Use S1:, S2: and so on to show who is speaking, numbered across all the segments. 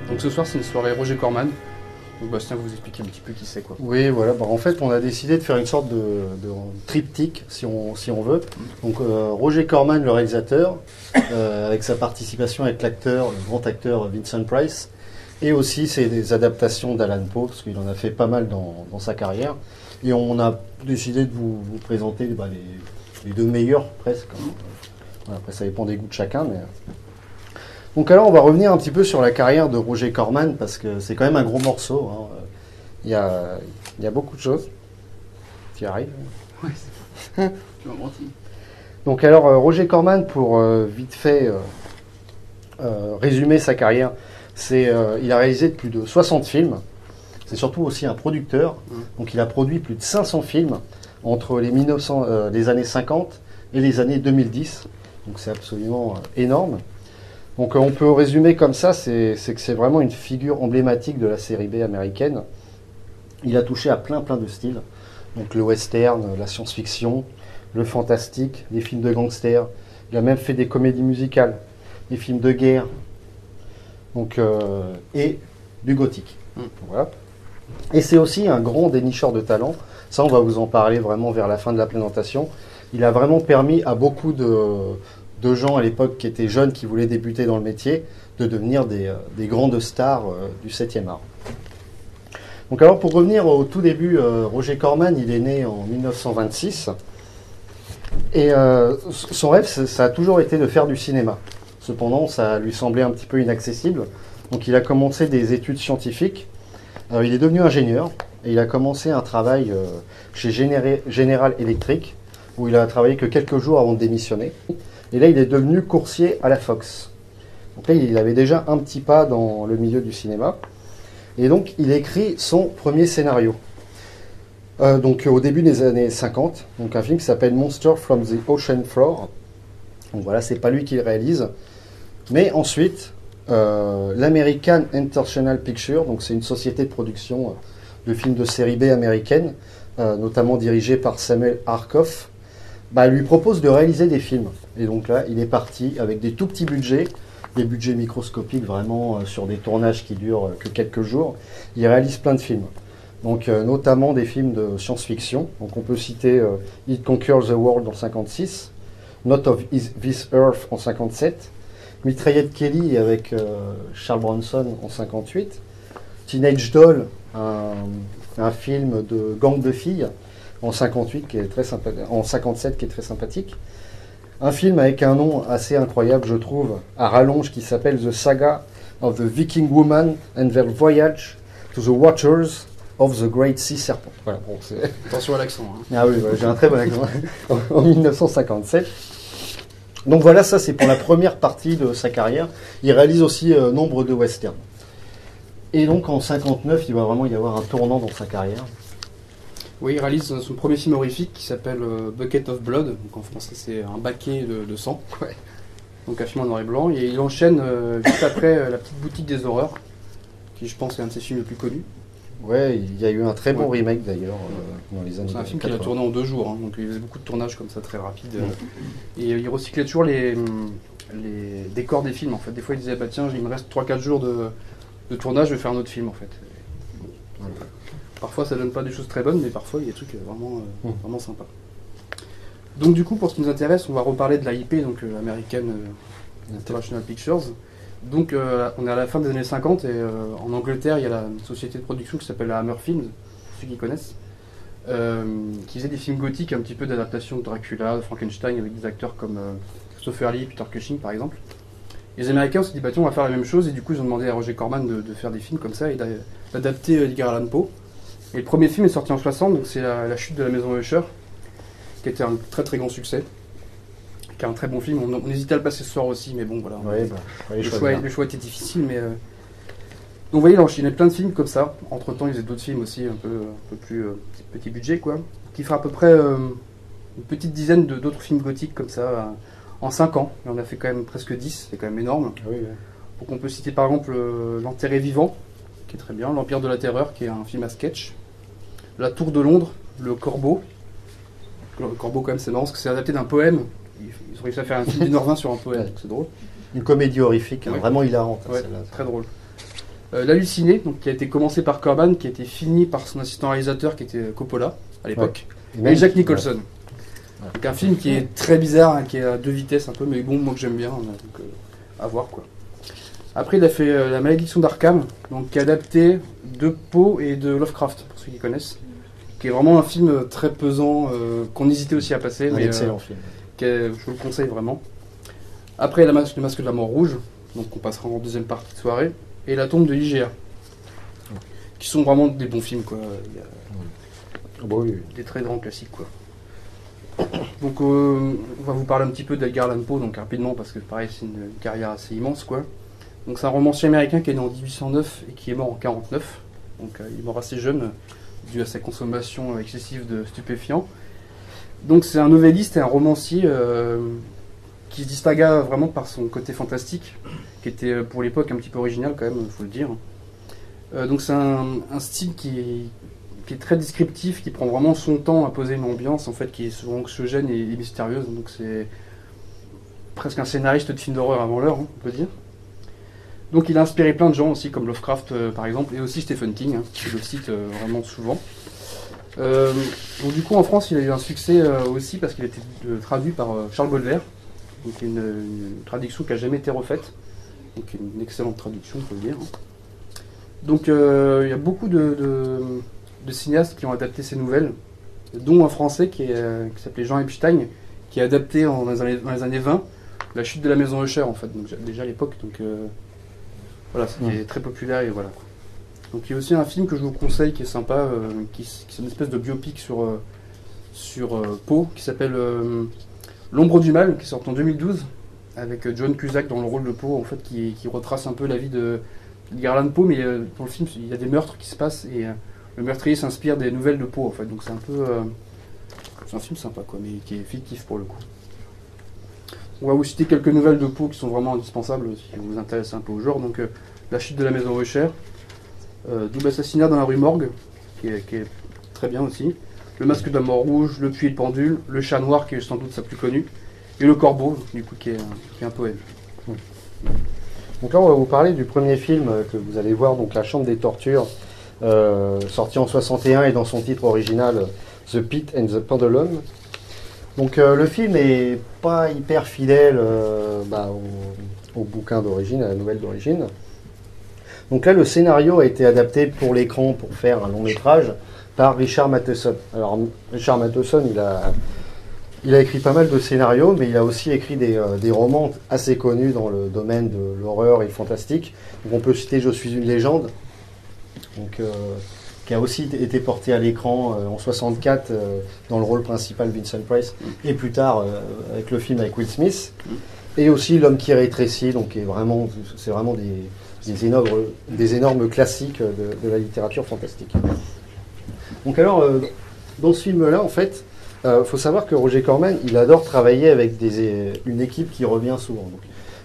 S1: Donc ce soir, c'est une soirée Roger Corman. Donc Bastien, vous expliquez un petit peu qui c'est, quoi.
S2: Oui, voilà. En fait, on a décidé de faire une sorte de triptyque, si on veut. Donc, Roger Corman, le réalisateur, avec sa participation avec l'acteur, le grand acteur Vincent Price, et aussi c'est des adaptations d'Alan Poe, parce qu'il en a fait pas mal dans sa carrière. Et on a décidé de vous présenter les deux meilleurs, presque. Voilà, après, ça dépend des goûts de chacun, mais... Donc alors, on va revenir un petit peu sur la carrière de Roger Corman, parce que c'est quand même un gros morceau. Hein. Il y a beaucoup de choses. Tu y arrives?
S1: Ouais, tu m'as menti.
S2: Donc alors, Roger Corman, pour vite fait résumer sa carrière, il a réalisé plus de 60 films. C'est surtout aussi un producteur. Donc il a produit plus de 500 films entre les années 50 et les années 2010. Donc c'est absolument énorme. Donc on peut résumer comme ça, c'est que c'est vraiment une figure emblématique de la série B américaine. Il a touché à plein de styles. Donc le western, la science-fiction, le fantastique, les films de gangsters. Il a même fait des comédies musicales, des films de guerre, donc, et du gothique. Voilà. Et c'est aussi un grand dénicheur de talent. Ça, on va vous en parler vraiment vers la fin de la présentation. Il a vraiment permis à beaucoup de gens à l'époque qui étaient jeunes, qui voulaient débuter dans le métier, de devenir des grandes stars du 7e art. Donc alors, pour revenir au tout début, Roger Corman, il est né en 1926. Et son rêve, ça a toujours été de faire du cinéma. Cependant, ça lui semblait un petit peu inaccessible. Donc il a commencé des études scientifiques. Il est devenu ingénieur et il a commencé un travail chez General Electric, où il a travaillé que quelques jours avant de démissionner. Et là, il est devenu coursier à la Fox. Donc là, il avait déjà un petit pas dans le milieu du cinéma. Et donc, il écrit son premier scénario. Donc, au début des années 50, donc un film qui s'appelle Monster from the Ocean Floor. Donc voilà, c'est pas lui qui le réalise. Mais ensuite, l'American International Picture, donc c'est une société de production de films de série B américaine, notamment dirigée par Samuel Arkoff, lui propose de réaliser des films. Et donc là, il est parti avec des tout petits budgets, des budgets microscopiques vraiment sur des tournages qui durent que quelques jours. Il réalise plein de films. Donc notamment des films de science-fiction. Donc on peut citer It Conquers the World en 56, Not of This Earth en 57, Mitraillette Kelly avec Charles Bronson en 58, Teenage Doll, un film de gang de filles en 57 qui est très sympathique. Un film avec un nom assez incroyable, je trouve, à rallonge, qui s'appelle The Saga of the Viking Woman and their Voyage to the Waters of the Great Sea Serpent. Voilà, bon,
S1: attention à l'accent. Hein.
S2: Ah oui, j'ai un très bon accent. En 1957. Donc voilà, ça c'est pour la première partie de sa carrière. Il réalise aussi nombre de westerns. Et donc en 59, il va vraiment y avoir un tournant dans sa carrière.
S1: Oui, il réalise son premier film horrifique qui s'appelle Bucket of Blood. Donc en français, c'est un baquet de sang. Ouais. Donc un film en noir et blanc. Et il enchaîne juste après La Petite Boutique des Horreurs, qui je pense est un de ses films les plus connus.
S2: Ouais, il y a eu un très bon remake d'ailleurs dans les années 80.
S1: C'est un film qu'il a tourné en 2 jours, hein, donc il faisait beaucoup de tournages comme ça très rapides. Et il recyclait toujours les décors des films en fait. Des fois il disait bah tiens, il me reste 3-4 jours de tournage, je vais faire un autre film en fait. Parfois ça donne pas des choses très bonnes, mais parfois il y a des trucs vraiment sympas. Donc du coup pour ce qui nous intéresse, on va reparler de l'AIP, donc American International Pictures. Donc on est à la fin des années 50 et en Angleterre il y a la société de production qui s'appelle la Hammer Films, ceux qui connaissent, qui faisait des films gothiques, un petit peu d'adaptation de Dracula, de Frankenstein, avec des acteurs comme Christopher Lee et Peter Cushing par exemple. Et les Américains se sont dit bah tiens, on va faire la même chose, et du coup ils ont demandé à Roger Corman de faire des films comme ça et d'adapter Edgar Allan Poe. Et le premier film est sorti en 60, donc c'est la chute de la maison Usher, qui était un très très grand succès, qui est un très bon film. On hésitait à le passer ce soir aussi, mais bon voilà.
S2: Ouais,
S1: le choix était difficile, mais donc vous voyez, il enchaînait plein de films comme ça. Entre temps, il faisait d'autres films aussi, un peu plus petit budget quoi, qui fera à peu près une petite dizaine d'autres films gothiques comme ça en 5 ans. Et on a fait quand même presque 10, c'est quand même énorme.
S2: Oui.
S1: Donc on peut citer par exemple L'Enterré vivant, qui est très bien, L'Empire de la Terreur, qui est un film à sketch, La Tour de Londres, Le Corbeau. Le Corbeau quand même c'est marrant parce que c'est adapté d'un poème. Ils ont réussi à faire un film d'1h20 sur un poème, c'est drôle.
S2: Une comédie horrifique,
S1: ouais.
S2: Vraiment hilarante.
S1: Ouais, très drôle. L'Halluciné, donc qui a été commencé par Corman, qui a été fini par son assistant réalisateur qui était Coppola à l'époque, et Jack Nicholson. Ouais. Donc un film qui est très bizarre, hein, qui est à 2 vitesses un peu, mais bon, moi que j'aime bien, donc à voir quoi. Après, il a fait La Malédiction d'Arkham, donc qui est adapté de Poe et de Lovecraft, pour ceux qui connaissent, qui est vraiment un film très pesant, qu'on hésitait aussi à passer, mais
S2: excellent film.
S1: Je vous le conseille vraiment. Après, Le Masque de la Mort Rouge, donc on passera en deuxième partie de soirée, et La Tombe de l'IGA, qui sont vraiment des bons films, quoi. Il y a des très grands classiques, quoi. Donc on va vous parler un petit peu d'Edgar Allan Poe, donc rapidement, parce que pareil, c'est une carrière assez immense, quoi. Donc c'est un romancier américain qui est né en 1809 et qui est mort en 1949. Donc il est mort assez jeune, dû à sa consommation excessive de stupéfiants. Donc c'est un novelliste et un romancier qui se distingua vraiment par son côté fantastique, qui était pour l'époque un petit peu original quand même, il faut le dire. Donc c'est un style qui est très descriptif, qui prend vraiment son temps à poser une ambiance, en fait, qui est souvent anxiogène et mystérieuse. Donc c'est presque un scénariste de film d'horreur avant l'heure, hein, on peut dire. Donc il a inspiré plein de gens aussi, comme Lovecraft par exemple, et aussi Stephen King, hein, qui le cite vraiment souvent. Donc du coup en France il a eu un succès aussi parce qu'il a été traduit par Charles Baudelaire, donc une traduction qui n'a jamais été refaite, donc une excellente traduction, on peut le dire. Donc il y a beaucoup de cinéastes qui ont adapté ces nouvelles, dont un français qui s'appelait Jean Epstein, qui a adapté dans les années 20 La Chute de la Maison Usher, en fait, donc déjà à l'époque, donc voilà, c'était très populaire et voilà. Donc il y a aussi un film que je vous conseille qui est sympa, qui est une espèce de biopic sur Poe, qui s'appelle L'Ombre du Mal, qui sort en 2012, avec John Cusack dans le rôle de Poe, en fait, qui retrace un peu la vie d'Edgar Allan Poe, mais dans le film il y a des meurtres qui se passent et le meurtrier s'inspire des nouvelles de Poe, en fait, donc c'est un peu c'est un film sympa, quoi, mais qui est fictif pour le coup. On va vous citer quelques nouvelles de Poe qui sont vraiment indispensables si vous vous intéressez un peu au genre. Donc La Chute de la Maison Usher, Double Assassinat dans la rue Morgue, qui est très bien aussi, Le Masque de la Mort Rouge, Le Puits et le Pendule, Le Chat Noir, qui est sans doute sa plus connue, et Le Corbeau, du coup, qui est un poème.
S2: Donc là on va vous parler du premier film que vous allez voir, donc La Chambre des Tortures, sorti en 61 et dans son titre original The Pit and the Pendulum. Donc le film est pas hyper fidèle au bouquin d'origine, à la nouvelle d'origine. Donc là le scénario a été adapté pour l'écran pour faire un long métrage par Richard Matheson. Alors Richard Matheson il a écrit pas mal de scénarios, mais il a aussi écrit des romans assez connus dans le domaine de l'horreur et le fantastique. Donc on peut citer Je suis une légende, donc qui a aussi été porté à l'écran en 64 dans le rôle principal Vincent Price, et plus tard avec le film avec Will Smith, et aussi L'homme qui rétrécit, donc c'est vraiment des énormes classiques de la littérature fantastique. Donc alors, dans ce film-là, en fait, faut savoir que Roger Corman, il adore travailler avec une équipe qui revient souvent. Donc,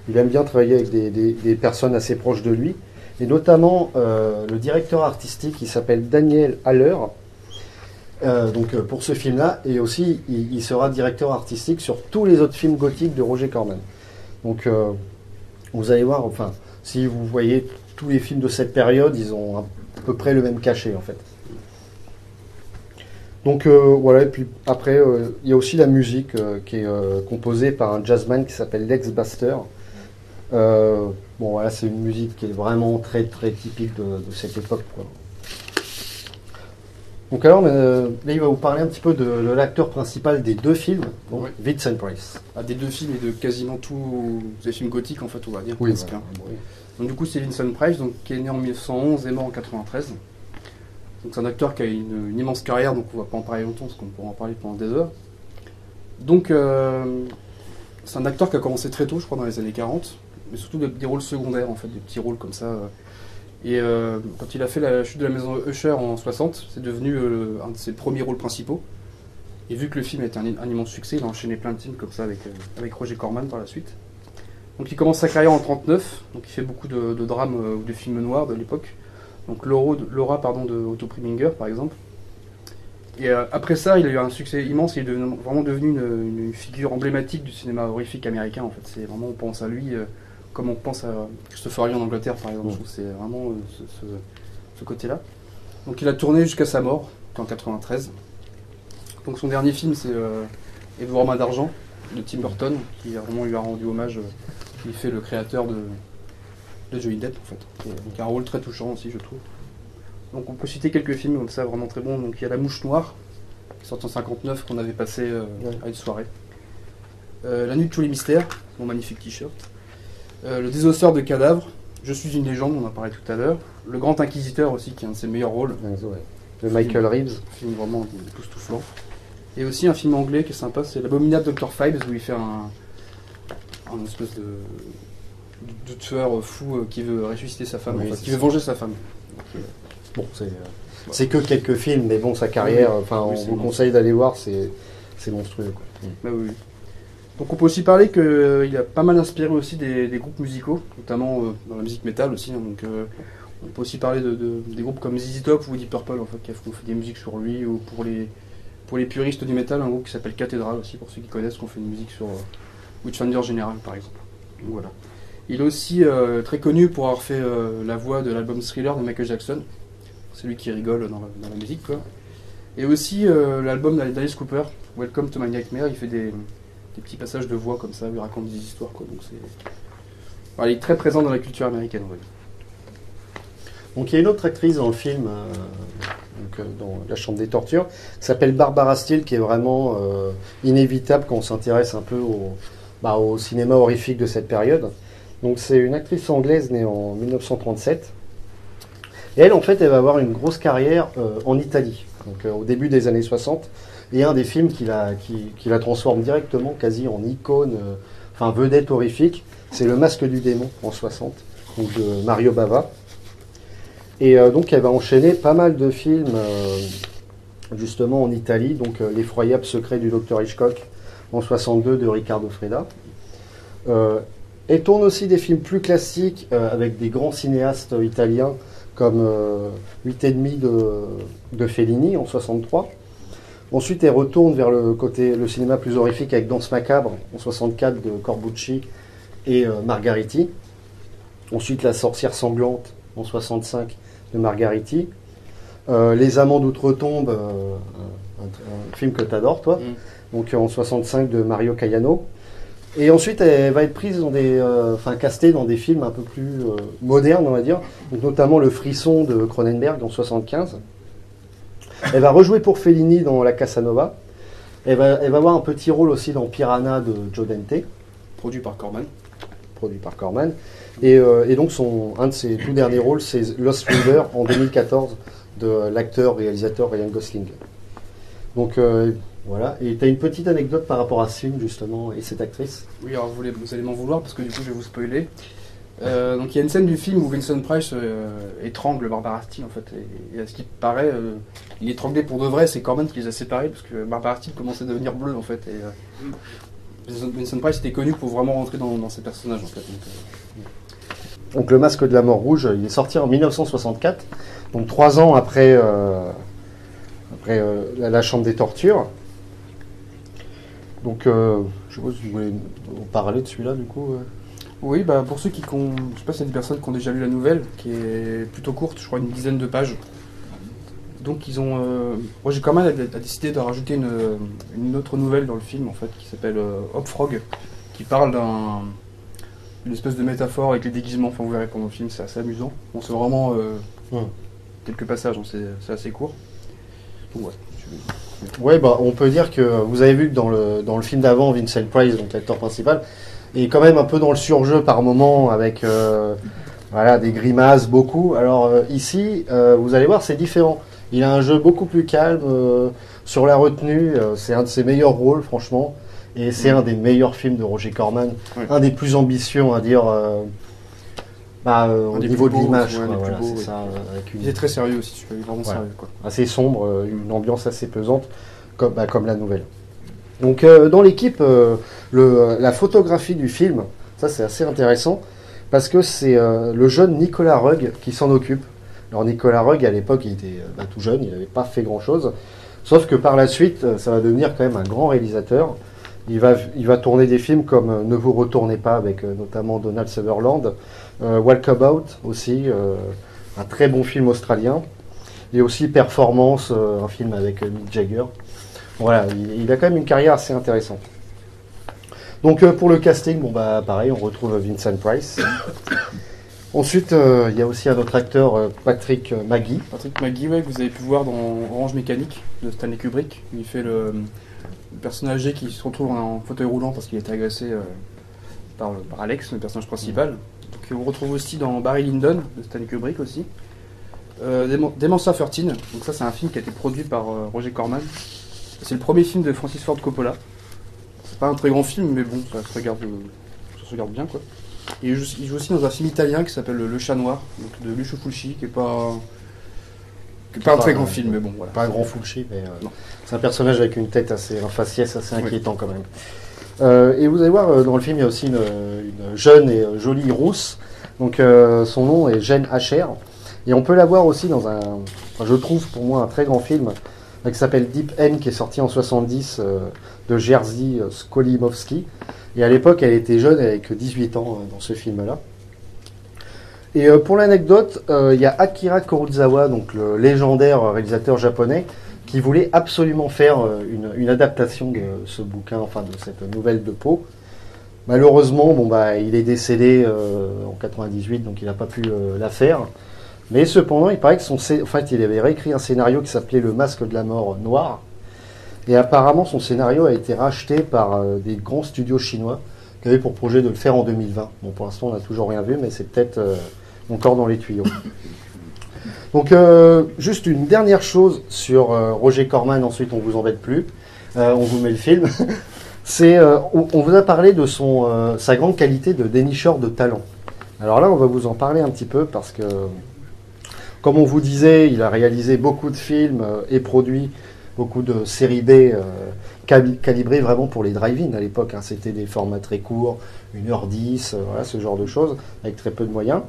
S2: il aime bien travailler avec des personnes assez proches de lui. Et notamment le directeur artistique qui s'appelle Daniel Haller, pour ce film-là, et aussi il sera directeur artistique sur tous les autres films gothiques de Roger Corman. Donc vous allez voir, enfin, si vous voyez tous les films de cette période, ils ont à peu près le même cachet en fait. Donc voilà, et puis après il y a aussi la musique qui est composée par un jazzman qui s'appelle Lex Baster. Bon voilà, c'est une musique qui est vraiment très très typique de cette époque, quoi. Donc alors, là il va vous parler un petit peu de l'acteur principal des deux films, donc Vincent Price.
S1: Des deux films et de quasiment tous les films gothiques en fait, on va dire.
S2: Oui,
S1: presque, hein. Donc du coup c'est Vincent Price, donc, qui est né en 1911 et mort en 93. Donc c'est un acteur qui a une immense carrière, donc on va pas en parler longtemps parce qu'on pourra en parler pendant des heures. Donc c'est un acteur qui a commencé très tôt, je crois dans les années 40, mais surtout des rôles secondaires en fait, des petits rôles comme ça. Et quand il a fait La Chute de la Maison Usher en 60, c'est devenu un de ses premiers rôles principaux. Et vu que le film était un immense succès, il a enchaîné plein de films comme ça avec Roger Corman par la suite. Donc il commence sa carrière en 39, donc il fait beaucoup de drames ou de films noirs de l'époque. Donc Laura de Otto Preminger par exemple. Et après ça, il a eu un succès immense, il est vraiment devenu une figure emblématique du cinéma horrifique américain en fait. C'est vraiment, on pense à lui comme on pense à Christopher Lee en Angleterre par exemple. Je trouve que c'est vraiment ce côté-là. Donc il a tourné jusqu'à sa mort, en 93. Donc son dernier film c'est Edouard Main d'Argent de Tim Burton, qui vraiment lui a rendu hommage, qui fait le créateur de Johnny Depp en fait. Donc un rôle très touchant aussi je trouve. Donc on peut citer quelques films comme ça vraiment très bons. Donc il y a La Mouche Noire, sorti en 59, qu'on avait passé à une soirée. La Nuit de tous les mystères, mon magnifique t-shirt. Le Désosseur de cadavres, Je suis une légende, on en parlait tout à l'heure. Le Grand Inquisiteur aussi, qui est un de ses meilleurs rôles.
S2: De Michael Reeves.
S1: Film vraiment époustouflant. Et aussi un film anglais qui est sympa, c'est L'Abominable Dr. Phibes, où il fait un espèce de tueur fou qui veut ressusciter sa femme,
S2: Oui,
S1: qui veut venger sa femme. Donc,
S2: bon, c'est que quelques films, mais bon, sa carrière, on vous conseille d'aller voir, c'est monstrueux. Quoi.
S1: Bah oui. Donc on peut aussi parler qu'il a pas mal inspiré aussi des groupes musicaux, notamment dans la musique métal aussi. Donc on peut aussi parler des groupes comme ZZ Top ou Deep Purple en fait, qui ont fait des musiques sur lui, ou pour les puristes du métal, un groupe qui s'appelle Cathedral aussi, pour ceux qui connaissent, qui ont fait une musique sur Witchfinder General par exemple. Donc, voilà. Il est aussi très connu pour avoir fait la voix de l'album Thriller de Michael Jackson. C'est lui qui rigole dans la musique, quoi. Et aussi l'album d'Alice Cooper, Welcome to My Nightmare, il fait des petits passages de voix comme ça, il raconte des histoires, quoi. Donc il est très présent dans la culture américaine, on va dire.
S2: Donc il y a une autre actrice dans le film, dans La Chambre des Tortures, qui s'appelle Barbara Steele, qui est vraiment inévitable quand on s'intéresse un peu au cinéma horrifique de cette période. Donc c'est une actrice anglaise née en 1937. Et elle, en fait, elle va avoir une grosse carrière en Italie, donc au début des années 60. Et un des films qui la transforme directement, quasi en icône, vedette horrifique, c'est Le Masque du démon en 60, donc de Mario Bava. Et donc elle va enchaîner pas mal de films justement en Italie, donc L'effroyable secret du docteur Hitchcock en 62 de Riccardo Freda. Elle tourne aussi des films plus classiques avec des grands cinéastes italiens comme 8 et demi de Fellini en 63. Ensuite, elle retourne vers le cinéma plus horrifique avec Danse macabre en 64 de Corbucci et Margheriti. Ensuite, La sorcière sanglante en 65 de Margheriti. Les amants d'outre-tombe, un film que tu adores, toi, donc en 65 de Mario Caiano. Et ensuite, elle va être prise dans castée dans des films un peu plus modernes, on va dire, donc notamment Le Frisson de Cronenberg en 75. Elle va rejouer pour Fellini dans La Casanova. Elle va avoir un petit rôle aussi dans Piranha de Joe Dante.
S1: Produit par Corman.
S2: Et donc, un de ses tout derniers rôles, c'est Lost River en 2014 de l'acteur-réalisateur Ryan Gosling. Donc, voilà. Et tu as une petite anecdote par rapport à ce film, justement, et cette actrice?
S1: Oui, alors vous allez m'en vouloir parce que du coup, je vais vous spoiler. Donc il y a une scène du film où Vincent Price étrangle Barbara Steele en fait, et à ce qui paraît, il est étranglé pour de vrai, c'est Corman qui les a séparés parce que Barbara Steele commençait à devenir bleue en fait, et Vincent Price était connu pour vraiment rentrer dans ses personnages en fait.
S2: Donc Le Masque de la Mort Rouge, il est sorti en 1964, donc 3 ans après La Chambre des Tortures. Donc je sais pas si vous voulez parler de celui-là du coup.
S1: Oui, pour ceux je sais pas s'il y a des personnes qui ont déjà lu la nouvelle, qui est plutôt courte, je crois une dizaine de pages. Donc Roger Corman a décidé de rajouter une autre nouvelle dans le film en fait, qui s'appelle Hop Frog, qui parle d'une espèce de métaphore avec les déguisements. Enfin, vous verrez pendant le film, c'est assez amusant. Bon, c'est vraiment quelques passages, hein, c'est assez court. Donc ouais.
S2: Ouais, on peut dire que vous avez vu que dans le film d'avant, Vincent Price, donc l'acteur principal, est quand même un peu dans le surjeu par moment avec des grimaces, beaucoup. Alors ici, vous allez voir, c'est différent. Il a un jeu beaucoup plus calme sur la retenue. C'est un de ses meilleurs rôles, franchement. Et c'est un des meilleurs films de Roger Corman. Oui. Un des plus ambitieux, on va dire, au niveau de l'image.
S1: Il est très sérieux aussi, il est vraiment sérieux. Quoi.
S2: Assez sombre, une ambiance assez pesante, comme la nouvelle. Donc dans l'équipe, la photographie du film, ça c'est assez intéressant, parce que c'est le jeune Nicolas Rugg qui s'en occupe. Alors Nicolas Rugg, à l'époque, il était tout jeune, il n'avait pas fait grand-chose, sauf que par la suite, ça va devenir quand même un grand réalisateur. Il va tourner des films comme Ne vous retournez pas avec notamment Donald Sutherland, Walkabout aussi, un très bon film australien, et aussi Performance, un film avec Mick Jagger. Voilà, il a quand même une carrière assez intéressante. Donc pour le casting, bon bah pareil, on retrouve Vincent Price. Ensuite, il y a aussi un autre acteur, Patrick Magee.
S1: Patrick Magee, ouais, que vous avez pu voir dans Orange Mécanique de Stanley Kubrick. Il fait le personnage âgé qui se retrouve en fauteuil roulant parce qu'il est agressé par Alex, le personnage principal. Donc, on retrouve aussi dans Barry Lyndon de Stanley Kubrick aussi. Dementia 13, donc ça c'est un film qui a été produit par Roger Corman. C'est le premier film de Francis Ford Coppola. C'est pas un très grand film, mais bon, ça se regarde bien quoi. Et il joue aussi dans un film italien qui s'appelle Le Chat Noir, donc de Lucio Fulci, qui est pas un très grand film, mais bon voilà.
S2: Pas un grand Fulci, mais c'est un personnage avec une tête un faciès assez inquiétant quand même. Et vous allez voir, dans le film, il y a aussi une jeune et jolie rousse. Donc son nom est Jane Asher. Et on peut la voir aussi dans je trouve pour moi un très grand film qui s'appelle Deep End, qui est sorti en 70 de Jerzy Skolimowski. Et à l'époque, elle était jeune, elle avait que 18 ans dans ce film-là. Et pour l'anecdote, il y a Akira Kurosawa, donc le légendaire réalisateur japonais, qui voulait absolument faire une adaptation de ce bouquin, enfin de cette nouvelle de Poe. Malheureusement, il est décédé en 98, donc il n'a pas pu la faire. Mais cependant, il paraît il avait réécrit un scénario qui s'appelait Le Masque de la Mort Noire. Et apparemment, son scénario a été racheté par des grands studios chinois qui avaient pour projet de le faire en 2020. Bon, pour l'instant, on n'a toujours rien vu, mais c'est peut-être encore dans les tuyaux. Donc, juste une dernière chose sur Roger Corman, ensuite on ne vous embête plus. On vous met le film. On vous a parlé de sa grande qualité de dénicheur de talent. Alors là, on va vous en parler un petit peu parce que, comme on vous disait, il a réalisé beaucoup de films et produit beaucoup de séries B calibrées vraiment pour les drive-in à l'époque. C'était des formats très courts, 1h10, voilà, ce genre de choses, avec très peu de moyens.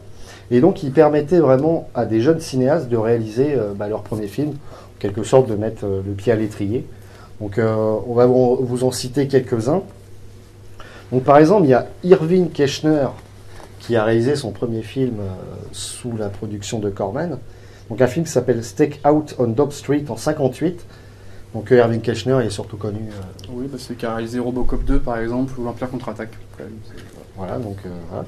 S2: Et donc, il permettait vraiment à des jeunes cinéastes de réaliser leur premier film, en quelque sorte de mettre le pied à l'étrier. Donc, on va vous en citer quelques-uns. Donc, par exemple, il y a Irving Keschner, qui a réalisé son premier film sous la production de Corman. Donc, un film qui s'appelle Stakeout on Dobb Street en 1958. Donc Irving Keschner il est surtout connu.
S1: Oui, c'est qui a réalisé Robocop 2 par exemple, ou l'Empire contre-attaque.
S2: Voilà, donc voilà.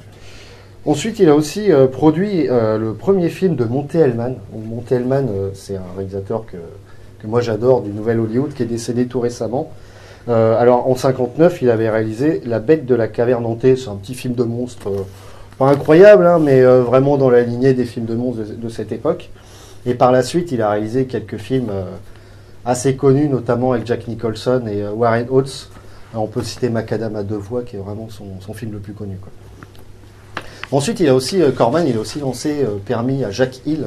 S2: Ensuite, il a aussi produit le premier film de Monte Hellman. Monte Hellman, c'est un réalisateur que moi j'adore, du Nouvel Hollywood, qui est décédé tout récemment. Alors en 1959, il avait réalisé La Bête de la caverne hantée. C'est un petit film de monstre, pas incroyable, mais vraiment dans la lignée des films de monstres de cette époque. Et par la suite, il a réalisé quelques films assez connus, notamment avec Jack Nicholson et Warren Oates. Alors, on peut citer Macadam à deux voix, qui est vraiment son film le plus connu, quoi. Ensuite, Corman, il a aussi permis à Jack Hill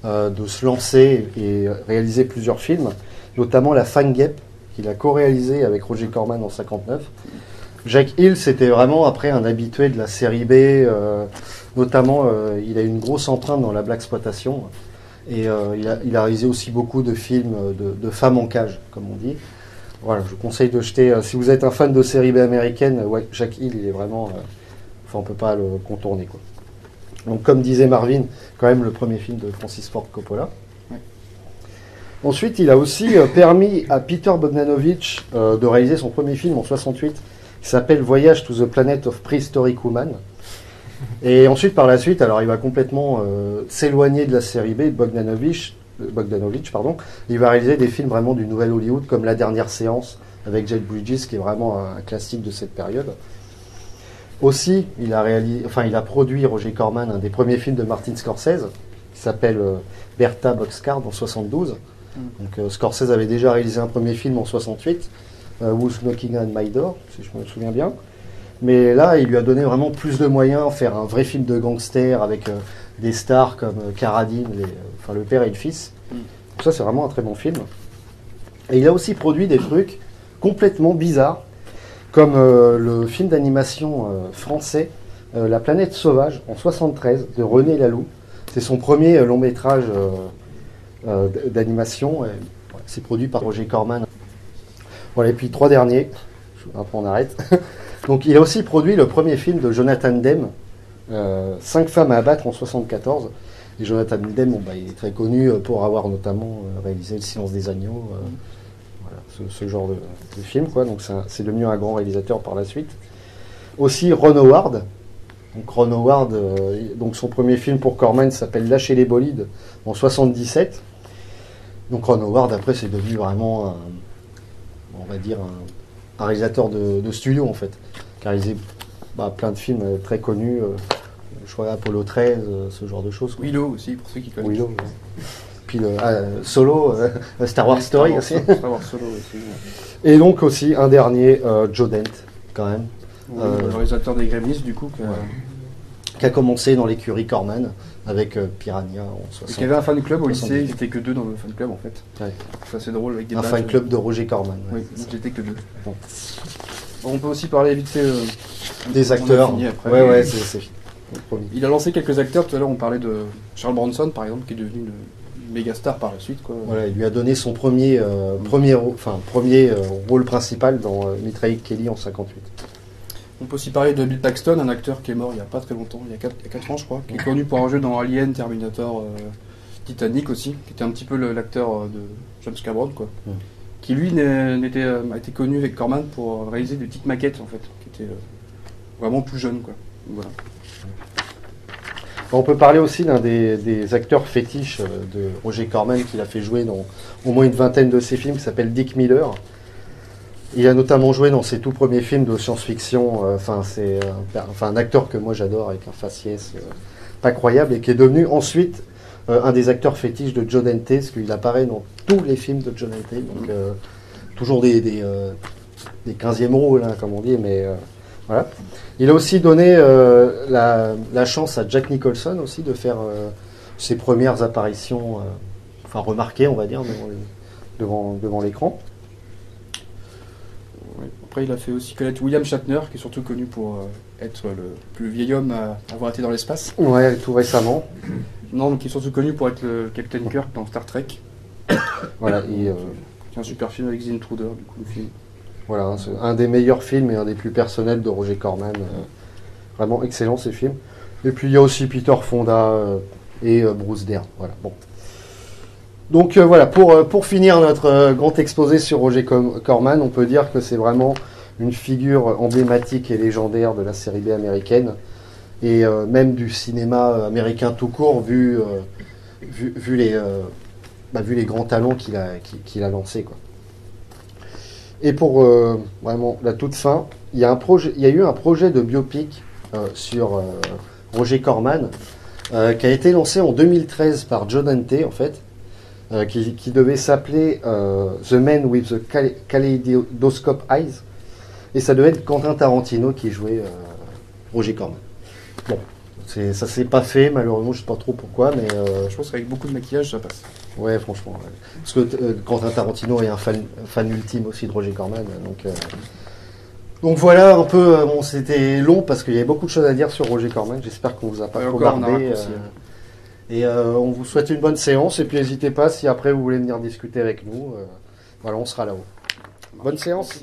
S2: de se lancer et réaliser plusieurs films, notamment La Fang Guêpe, qu'il a co-réalisé avec Roger Corman en 1959. Jack Hill, c'était vraiment après un habitué de la série B, notamment il a une grosse empreinte dans la blaxploitation. Et il a réalisé aussi beaucoup de films de femmes en cage, comme on dit. Voilà, je vous conseille de jeter, si vous êtes un fan de série B américaine, Jack Hill, il est vraiment... on ne peut pas le contourner, quoi. Donc, comme disait Marvin, quand même le premier film de Francis Ford Coppola. Ouais. Ensuite, il a aussi permis à Peter Bogdanovich de réaliser son premier film en 1968, qui s'appelle Voyage to the Planet of Prehistoric Woman. Et ensuite, par la suite, alors il va complètement s'éloigner de la série B, Bogdanovich. Il va réaliser des films vraiment du Nouvel Hollywood, comme La Dernière Séance, avec Jeff Bridges, qui est vraiment un classique de cette période. Aussi, il a produit, Roger Corman, un des premiers films de Martin Scorsese, qui s'appelle Bertha Boxcar, en 1972. Donc Scorsese avait déjà réalisé un premier film en 1968, Who's Knocking on My Door, si je me souviens bien. Mais là, il lui a donné vraiment plus de moyens, faire un vrai film de gangster avec des stars comme Carradine, le père et le fils. Donc ça, c'est vraiment un très bon film. Et il a aussi produit des trucs complètement bizarres, comme le film d'animation français La Planète Sauvage en 1973 de René Laloux. C'est son premier long métrage d'animation. C'est produit par Roger Corman. Voilà, et puis trois derniers. après on arrête. Donc il a aussi produit le premier film de Jonathan Demme, 5 femmes à abattre en 74. Et Jonathan Demme, bon, il est très connu pour avoir notamment réalisé Le Silence des agneaux, voilà, ce genre de film, quoi. Donc c'est devenu un grand réalisateur par la suite. Aussi Ron Howard. Donc Ron Howard, donc son premier film pour Corman s'appelle Lâcher les bolides en 77. Donc Ron Howard, après, c'est devenu vraiment, on va dire, un réalisateur de studio, en fait. Qui a réalisé plein de films très connus. Je crois Apollo 13, ce genre de choses. Quoi.
S1: Willow aussi, pour ceux qui connaissent.
S2: Willow, ouais. Puis Solo, Star Wars Story aussi.
S1: Star Wars Solo aussi. Ouais.
S2: Et donc aussi un dernier, Joe Dante, quand même.
S1: Oui, le réalisateur des Gremlins, du coup.
S2: Qui a commencé dans l'écurie Corman avec Piranha en 60.
S1: Et qui avait un fan club au lycée, ils n'étaient que 2 dans le fan club en fait.
S2: Ouais.
S1: C'est assez drôle avec des
S2: un fan club de Roger Corman.
S1: Ouais, oui, j'étais que 2. Bon. On peut aussi parler vite fait
S2: des acteurs. Ouais, c'est
S1: il a lancé quelques acteurs, tout à l'heure on parlait de Charles Bronson par exemple, qui est devenu une méga star par la suite. Quoi.
S2: Voilà, il lui a donné son premier rôle principal dans Mitraille Kelly en 58.
S1: On peut aussi parler de Bill Paxton, un acteur qui est mort il n'y a pas très longtemps, il y a 4 ans je crois, qui est connu pour un jeu dans Alien, Terminator, Titanic aussi, qui était un petit peu l'acteur de James Cameron, quoi. Qui lui a été connu avec Corman pour réaliser des petites maquettes en fait, qui étaient vraiment plus jeunes, quoi. Voilà.
S2: On peut parler aussi d'un des acteurs fétiches de Roger Corman qu'il a fait jouer dans au moins une vingtaine de ses films, qui s'appelle Dick Miller. Il a notamment joué dans ses tout premiers films de science-fiction. C'est un acteur que moi j'adore, avec un faciès pas croyable, et qui est devenu ensuite un des acteurs fétiches de Joe Dante, parce qu'il apparaît dans tous les films de Joe Dante. Donc toujours des 15e rôles, hein, comme on dit, mais voilà. Il a aussi donné la chance à Jack Nicholson aussi de faire ses premières apparitions, remarquées, on va dire, devant l'écran.
S1: Après, il a fait aussi connaître William Shatner, qui est surtout connu pour être le plus vieil homme à avoir été dans l'espace.
S2: Ouais, tout récemment.
S1: Non, donc il est surtout connu pour être le Captain Kirk dans Star Trek.
S2: Voilà,
S1: c'est un super film avec The Intruder, du coup, le film.
S2: Voilà, c'est un des meilleurs films et un des plus personnels de Roger Corman. Vraiment excellent, ces films. Et puis il y a aussi Peter Fonda et Bruce Dern. Voilà, bon. Donc voilà, pour finir notre grand exposé sur Roger Corman, on peut dire que c'est vraiment une figure emblématique et légendaire de la série B américaine, et même du cinéma américain tout court, vu les grands talents qu'il a lancés, quoi. Et pour vraiment la toute fin, il y a eu un projet de biopic sur Roger Corman qui a été lancé en 2013 par Joe Dante, en fait. Qui devait s'appeler The Man with the Kaleidoscope Eyes, et ça devait être Quentin Tarantino qui jouait Roger Corman. Bon, ça s'est pas fait, malheureusement, je sais pas trop pourquoi, mais
S1: je pense qu'avec beaucoup de maquillage ça passe.
S2: Ouais, franchement, ouais. Parce que Quentin Tarantino est un fan ultime aussi de Roger Corman, donc voilà un peu. C'était long parce qu'il y avait beaucoup de choses à dire sur Roger Corman. J'espère qu'on vous a pas trop barbé. Et on vous souhaite une bonne séance, et puis n'hésitez pas si après vous voulez venir discuter avec nous. Voilà, on sera là-haut. Bonne séance.